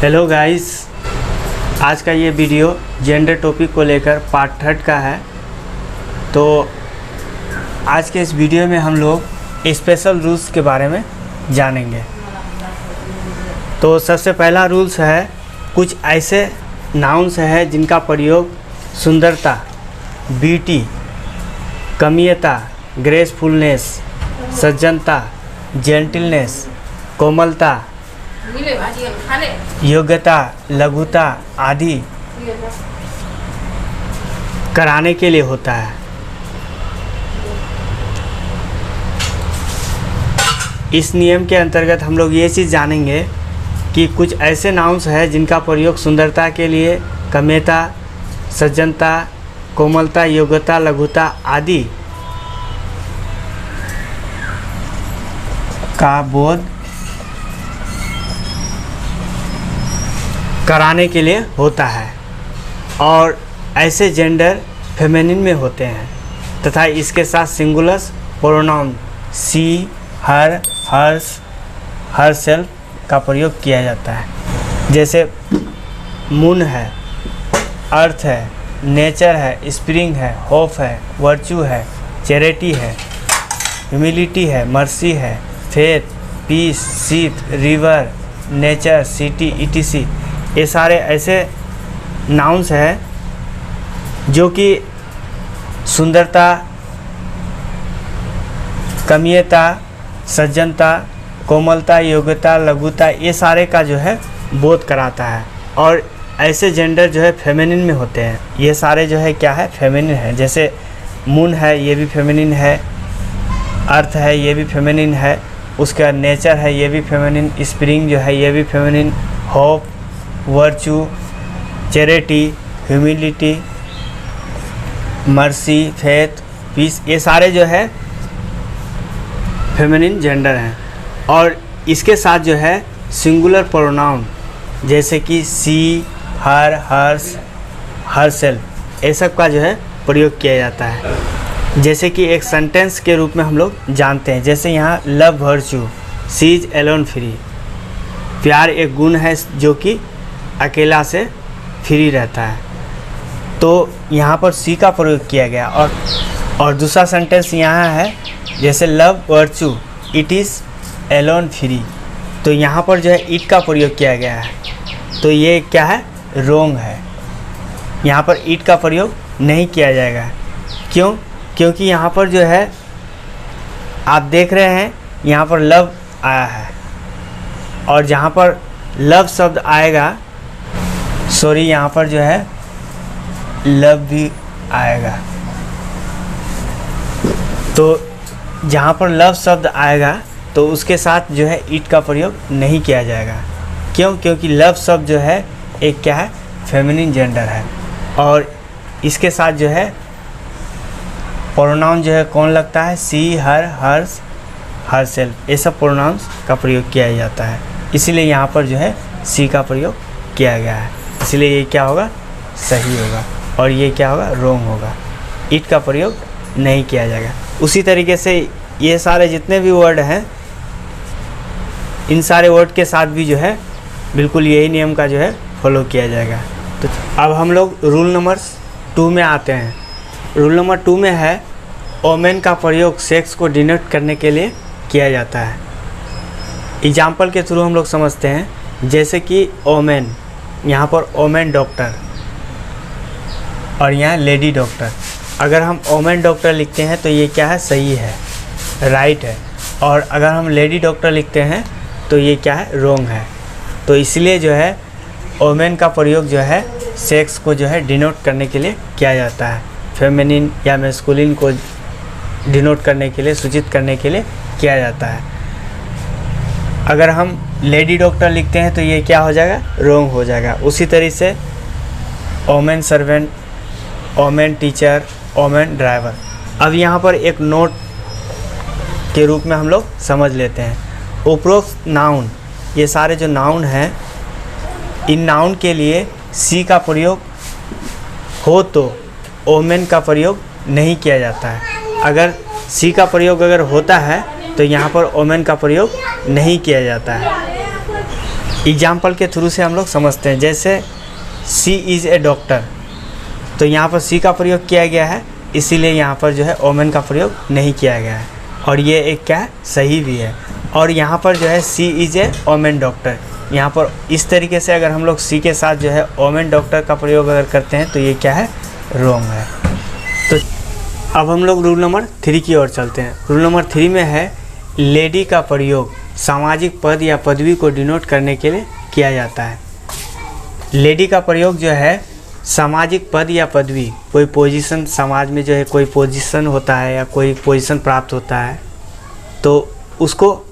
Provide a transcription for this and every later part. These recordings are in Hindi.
हेलो गाइस, आज का ये वीडियो जेंडर टॉपिक को लेकर पार्ट 3 का है। तो आज के इस वीडियो में हम लोग स्पेशल रूल्स के बारे में जानेंगे। तो सबसे पहला रूल्स है, कुछ ऐसे नाउन्स हैं जिनका प्रयोग सुंदरता, ब्यूटी, कमियता, ग्रेसफुलनेस, सज्जनता, जेंटिलनेस, कोमलता, योग्यता, लघुता आदि कराने के लिए होता है। इस नियम के अंतर्गत हम लोग ये चीज़ जानेंगे कि कुछ ऐसे नाउन्स हैं जिनका प्रयोग सुंदरता के लिए, कम्यता, सज्जनता, कोमलता, योग्यता, लघुता आदि का बोध कराने के लिए होता है और ऐसे जेंडर फेमिनिन में होते हैं तथा इसके साथ सिंगुलर प्रोनाउन सी, हर, हर्स, हर सेल्फ का प्रयोग किया जाता है। जैसे मून है, अर्थ है, नेचर है, स्प्रिंग है, होप है, वर्च्यू है, चैरिटी है, ह्यूमिलिटी है, मर्सी है, फेथ, पीस, शीत, रिवर, नेचर, सिटी, ईटीसी। ये सारे ऐसे नाउन्स हैं जो कि सुंदरता, कमियता, सज्जनता, कोमलता, योग्यता, लघुता ये सारे का जो है बोध कराता है। और ऐसे जेंडर जो है फेमिनिन में होते हैं। ये सारे जो है क्या है, फेमिनिन है। जैसे मून है, ये भी फेमिनिन है, अर्थ है, ये भी फेमिनिन है, उसका नेचर है, ये भी फेमिनिन, स्प्रिंग जो है ये भी feminine, hope, virtue, charity, humility, mercy, faith, peace ये सारे जो है फेमिनिन जेंडर हैं। और इसके साथ जो है सिंगुलर प्रोनाउन जैसे कि सी, हर, हर्स, हर सेल्फ ये सब का जो है प्रयोग किया जाता है। जैसे कि एक सेंटेंस के रूप में हम लोग जानते हैं, जैसे यहाँ love virtue, she is alone free. प्यार एक गुण है जो कि अकेला से फ्री रहता है। तो यहाँ पर सी का प्रयोग किया गया। और दूसरा सेंटेंस यहाँ है, जैसे love virtue, it is alone free. तो यहाँ पर जो है इट का प्रयोग किया गया है। तो ये क्या है, रोंग है। यहाँ पर इट का प्रयोग नहीं किया जाएगा। क्यों? क्योंकि यहाँ पर जो है आप देख रहे हैं यहाँ पर लव आया है और जहाँ पर लव शब्द आएगा, सॉरी यहाँ पर जो है लव भी आएगा। तो जहाँ पर लव शब्द आएगा तो उसके साथ जो है इट का प्रयोग नहीं किया जाएगा। क्यों? क्योंकि लव शब्द जो है एक क्या है, फेमिनिन जेंडर है। और इसके साथ जो है प्रोनाउन जो है कौन लगता है, सी, हर, हर्स, हर सेल्फ ये सब प्रोनाउंस का प्रयोग किया जाता है। इसीलिए यहाँ पर जो है सी का प्रयोग किया गया है। इसलिए ये क्या होगा, सही होगा और ये क्या होगा, रोंग होगा। इट का प्रयोग नहीं किया जाएगा। उसी तरीके से ये सारे जितने भी वर्ड हैं, इन सारे वर्ड के साथ भी जो है बिल्कुल यही नियम का जो है फॉलो किया जाएगा। तो अब हम लोग रूल नंबर 2 में आते हैं। रूल नंबर 2 में है, ओमेन का प्रयोग सेक्स को डिनोट करने के लिए किया जाता है। एग्जाम्पल के थ्रू हम लोग समझते हैं। जैसे कि ओमेन, यहाँ पर ओमेन डॉक्टर और यहाँ लेडी डॉक्टर। अगर हम ओमेन डॉक्टर लिखते हैं तो ये क्या है, सही है, राइट है। और अगर हम लेडी डॉक्टर लिखते हैं तो ये क्या है, रोंग है। तो इसलिए जो है ओमेन का प्रयोग जो है सेक्स को जो है डिनोट करने के लिए किया जाता है। फेमिनिन या मैस्कुलिन को डिनोट करने के लिए, सूचित करने के लिए किया जाता है। अगर हम लेडी डॉक्टर लिखते हैं तो ये क्या हो जाएगा, रोंग हो जाएगा। उसी तरीके से woman servant, woman teacher, woman driver. अब यहाँ पर एक नोट के रूप में हम लोग समझ लेते हैं। उपरोक्त नाउन, ये सारे जो नाउन हैं, इन नाउन के लिए सी का प्रयोग हो तो ओमेन का प्रयोग नहीं किया जाता है। अगर सी का प्रयोग अगर होता है तो यहाँ पर ओमेन का प्रयोग नहीं किया जाता है। एग्जाम्पल के थ्रू से हम लोग समझते हैं। जैसे सी इज़ ए डॉक्टर, तो यहाँ पर सी का प्रयोग किया गया है, इसीलिए यहाँ पर जो है ओमेन का प्रयोग नहीं किया गया है, और ये एक क्या है, सही भी है। और यहाँ पर जो है सी इज़ ए ओमेन डॉक्टर, यहाँ पर इस तरीके से अगर हम लोग सी के साथ जो है ओमेन डॉक्टर का प्रयोग अगर करते हैं तो ये क्या है, रॉन्ग है। तो अब हम लोग रूल नंबर 3 की ओर चलते हैं। रूल नंबर 3 में है लेडी का प्रयोग सामाजिक पद या पदवी को डिनोट करने के लिए किया जाता है। लेडी का प्रयोग जो है सामाजिक पद या पदवी, कोई पोजीशन समाज में जो है कोई पोजीशन होता है या कोई पोजीशन प्राप्त होता है, तो उसको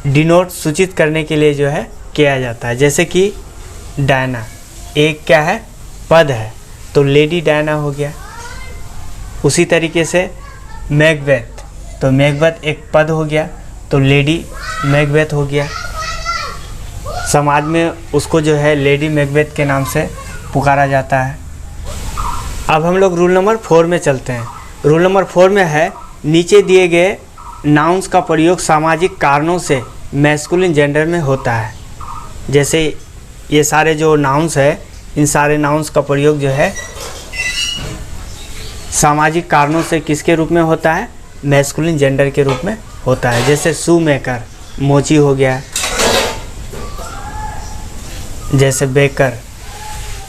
डिनोट सूचित करने के लिए जो है किया जाता है। जैसे कि डायना एक क्या है, पद है, तो लेडी डायना हो गया। उसी तरीके से मैकबेथ, तो मैकबेथ एक पद हो गया, तो लेडी मैकबेथ हो गया। समाज में उसको जो है लेडी मैकबेथ के नाम से पुकारा जाता है। अब हम लोग रूल नंबर 4 में चलते हैं। रूल नंबर 4 में है नीचे दिए गए नाउन्स का प्रयोग सामाजिक कारणों से मैस्कुलिन जेंडर में होता है। जैसे ये सारे जो नाउन्स है, इन सारे नाउन्स का प्रयोग जो है सामाजिक कारणों से किसके रूप में होता है, मैस्कुलिन जेंडर के रूप में होता है। जैसे शू मेकर मोची हो गया, जैसे बेकर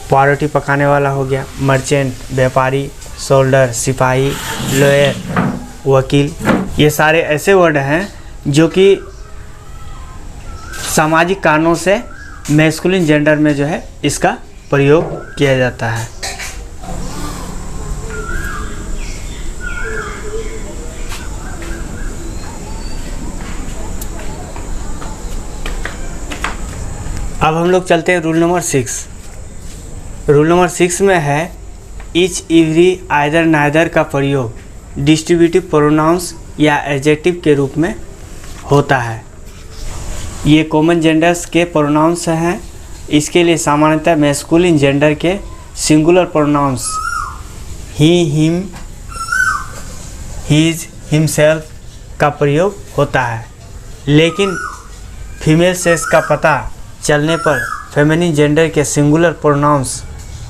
पावरोटी पकाने वाला हो गया, मर्चेंट व्यापारी, सोल्डर सिपाही, लॉयर वकील। ये सारे ऐसे वर्ड हैं जो कि सामाजिक कारणों से मैस्कुलिन जेंडर में जो है इसका प्रयोग किया जाता है। अब हम लोग चलते हैं रूल नंबर 6। रूल नंबर 6 में है ईच इवरी आइदर नाइदर का प्रयोग डिस्ट्रीब्यूटिव प्रोनाउंस या एडजेक्टिव के रूप में होता है। ये कॉमन जेंडर्स के प्रोनाउंस हैं। इसके लिए सामान्यतः मैस्कुलिन जेंडर के सिंगुलर प्रोनाउंस ही, हिम, हीज, हिमसेल्फ का प्रयोग होता है, लेकिन फीमेल सेक्स का पता चलने पर फेमिनिन जेंडर के सिंगुलर प्रोनाउंस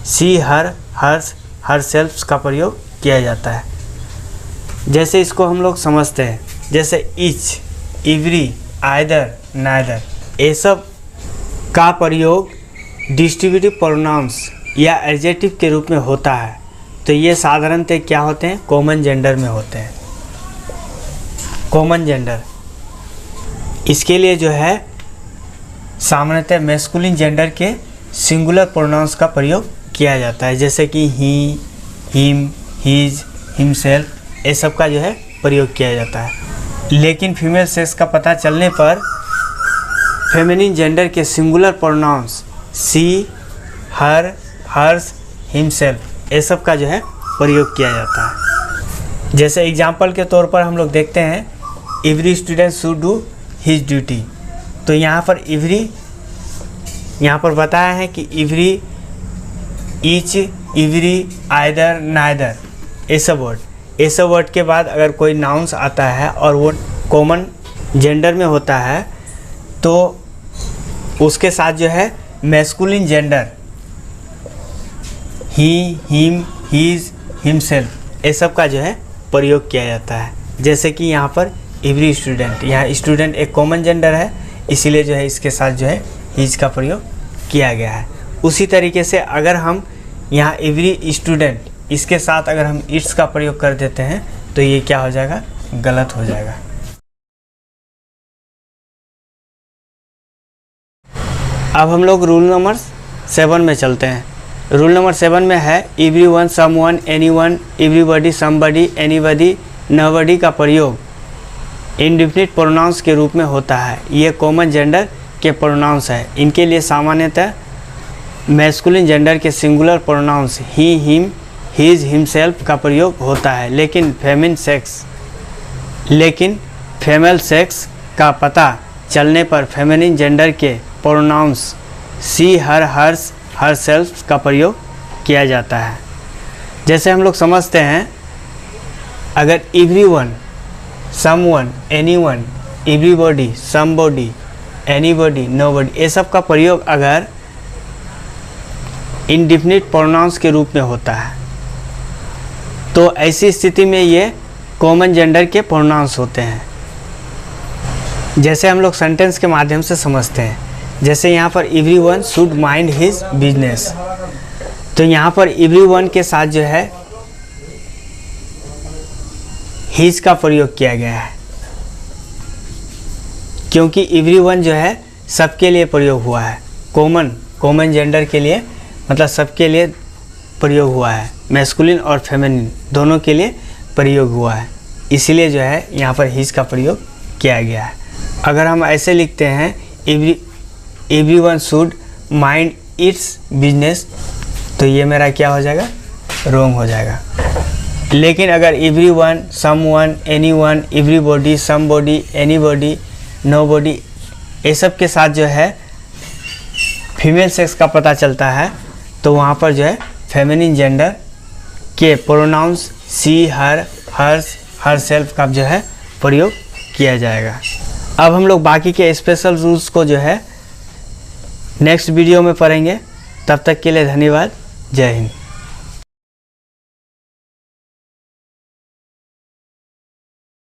सी, हर, हर्स, हरसेल्फ का प्रयोग किया जाता है। जैसे इसको हम लोग समझते हैं, जैसे ईच, इवरी, आइदर, नाइदर, ये सब का प्रयोग डिस्ट्रीब्यूटिव प्रोनाउंस या एडजेक्टिव के रूप में होता है, तो ये साधारणतः क्या होते हैं, कॉमन जेंडर में होते हैं। कॉमन जेंडर, इसके लिए जो है सामान्यतः मैस्कुलिन जेंडर के सिंगुलर प्रोनाउंस का प्रयोग किया जाता है। जैसे कि ही, हिम, हीज, हिमसेल्फ, ये सब का जो है प्रयोग किया जाता है। लेकिन फीमेल सेक्स का पता चलने पर फेमिनिन जेंडर के सिंगुलर प्रोनाउंस सी, हर, हर्स, हिमसेल्फ, ये सब का जो है प्रयोग किया जाता है। जैसे एग्जाम्पल के तौर पर हम लोग देखते हैं every student should do his duty, तो यहाँ पर एवरी, यहाँ पर बताया है कि every, each, every, either, neither, ये सब वर्ड के बाद अगर कोई नाउन्स आता है और वो कॉमन जेंडर में होता है, तो उसके साथ जो है मैस्कुलिन जेंडर ही, हिम, हीज, हिमसेल्फ, ये सब का जो है प्रयोग किया जाता है। जैसे कि यहाँ पर एवरी स्टूडेंट, यहाँ स्टूडेंट एक कॉमन जेंडर है, इसीलिए जो है इसके साथ जो है हीज का प्रयोग किया गया है। उसी तरीके से अगर हम यहाँ एवरी स्टूडेंट, इसके साथ अगर हम इट्स का प्रयोग कर देते हैं तो ये क्या हो जाएगा, गलत हो जाएगा। अब हम लोग रूल नंबर 7 में चलते हैं। रूल नंबर 7 में है everyone, someone, anyone, everybody, somebody, anybody, nobody का प्रयोग इंडेफिनिट प्रोनाउंस के रूप में होता है। ये कॉमन जेंडर के प्रोनाउंस है। इनके लिए सामान्यतः मैस्कुलिन जेंडर के सिंगुलर प्रोनाउंस ही, हिम, हीज, हिमसेल्फ का प्रयोग होता है, लेकिन फीमेल सेक्स का पता चलने पर फेमिनिन जेंडर के प्रोनाउंस सी, हर, हर्स, हरसेल्फ का प्रयोग किया जाता है। जैसे हम लोग समझते हैं, अगर everyone, someone, anyone, everybody, somebody, anybody, nobody, ये सब का प्रयोग अगर इंडिफिनिट प्रोनाउंस के रूप में होता है तो ऐसी स्थिति में ये कॉमन जेंडर के प्रोनाउंस होते हैं। जैसे हम लोग सेंटेंस के माध्यम से समझते हैं, जैसे यहाँ पर everyone should mind his business, तो यहाँ पर एवरीवन के साथ जो है हिज का प्रयोग किया गया है, क्योंकि एवरीवन जो है सबके लिए प्रयोग हुआ है, कॉमन जेंडर के लिए, मतलब सबके लिए प्रयोग हुआ है, मैस्कुलिन और फेमिनिन दोनों के लिए प्रयोग हुआ है, इसीलिए जो है यहाँ पर हिज का प्रयोग किया गया है। अगर हम ऐसे लिखते हैं everyone should mind it's business, तो ये मेरा क्या हो जाएगा, रॉन्ग हो जाएगा। लेकिन अगर everyone, someone, anyone, everybody, somebody, anybody, nobody, ये सब के साथ जो है फीमेल सेक्स का पता चलता है, तो वहाँ पर जो है फेमिनिन जेंडर के प्रोनाउंस सी, हर, हर्स, हर सेल्फ का जो है प्रयोग किया जाएगा। अब हम लोग बाकी के स्पेशल रूल्स को जो है नेक्स्ट वीडियो में पढ़ेंगे। तब तक के लिए धन्यवाद। जय हिंद।